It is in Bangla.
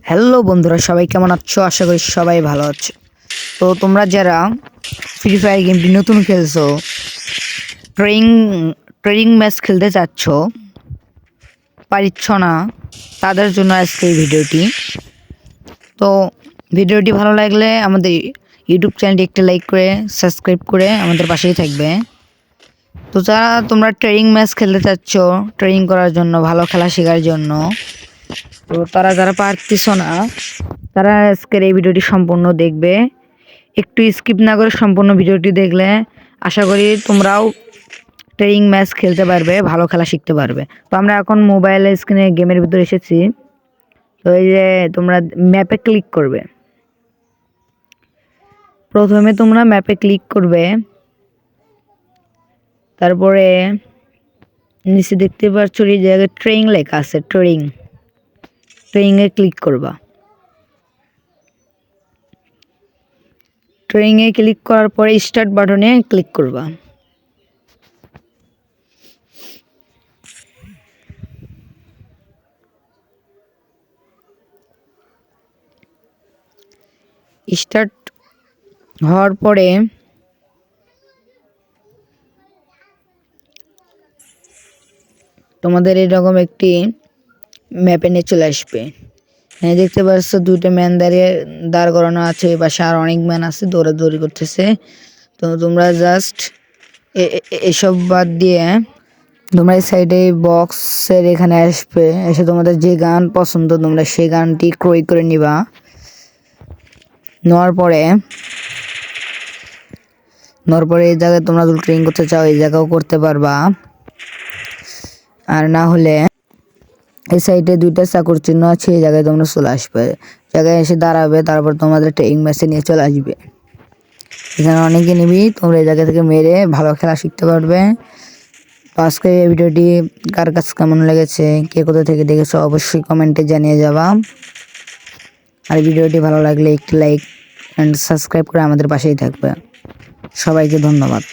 হ্যালো বন্ধুরা, সবাই কেমন আছো? আশা করি সবাই ভালো আছো। তো তোমরা যারা ফ্রি ফায়ার গেমটি নতুন খেলছো, ট্রেনিং ট্রেনিং ম্যাচ খেলতে চাচ্ছ, পারিচ্ছ না, তাদের জন্য আজকে এই ভিডিওটি। তো ভিডিওটি ভালো লাগলে আমাদের ইউটিউব চ্যানেলটি একটি লাইক করে সাবস্ক্রাইব করে আমাদের পাশেই থাকবে। তো যারা তোমরা ট্রেনিং ম্যাচ খেলতে চাচ্ছ, ট্রেনিং করার জন্য, ভালো খেলা শেখার জন্য, তো তারা যারা পারতেছ না, তারা আজকের এই ভিডিওটি সম্পূর্ণ দেখবে। একটু স্কিপ না করে সম্পূর্ণ ভিডিওটি দেখলে আশা করি তোমরাও ট্রেনিং ম্যাচ খেলতে পারবে, ভালো খেলা শিখতে পারবে। তো আমরা এখন মোবাইল স্ক্রিনে গেমের ভিতরে এসেছি। তো এই যে তোমরা ম্যাপে ক্লিক করবে, প্রথমে তোমরা ম্যাপে ক্লিক করবে, তারপরে নিচে দেখতে পাচ্ছ এই জায়গায় ট্রেনিং লেখা আছে, ট্রেনিংয়ে ক্লিক করবা। ট্রেনিংয়ে ক্লিক করার পরে স্টার্ট বাটনে ক্লিক করবা। স্টার্ট হওয়ার পরে তোমাদের এরকম একটি ম্যাপে নিয়ে চলে আসবে। দেখতে পাচ্ছ দুটো ম্যান দাঁড় করানো আছে, এই পাশে আর অনেক ম্যান আছে, দৌড়াদৌড়ি করতেছে। তো তোমরা জাস্ট এসব বাদ দিয়ে তোমরা এই সাইডে বক্সের এখানে আসবে, এসে তোমাদের যে গান পছন্দ তোমরা সেই গানটি ক্রয় করে নিবা। নেওয়ার পরে এই জায়গায় তোমরা যদি ট্রেনিং করতে চাও এই জায়গাও করতে পারবা, আর না হলে এই সাইডে দুইটা চাকুর চিহ্ন আছে, এই জায়গায় তোমরা চলে আসবে, জায়গায় এসে দাঁড়াবে, তারপর তোমাদের ট্রেনিং ম্যাচে নিয়ে চলে আসবে। এখানে অনেকে নিবি, তোমরা এই জায়গা থেকে মেরে ভালো খেলা শিখতে পারবে। তো আজকে এই ভিডিওটি কার কাছে কেমন লেগেছে, কে কোথা থেকে দেখেছো অবশ্যই কমেন্টে জানিয়ে যাবা। আর ভিডিওটি ভালো লাগলে একটি লাইক অ্যান্ড সাবস্ক্রাইব করে আমাদের পাশেই থাকবে। সবাইকে ধন্যবাদ।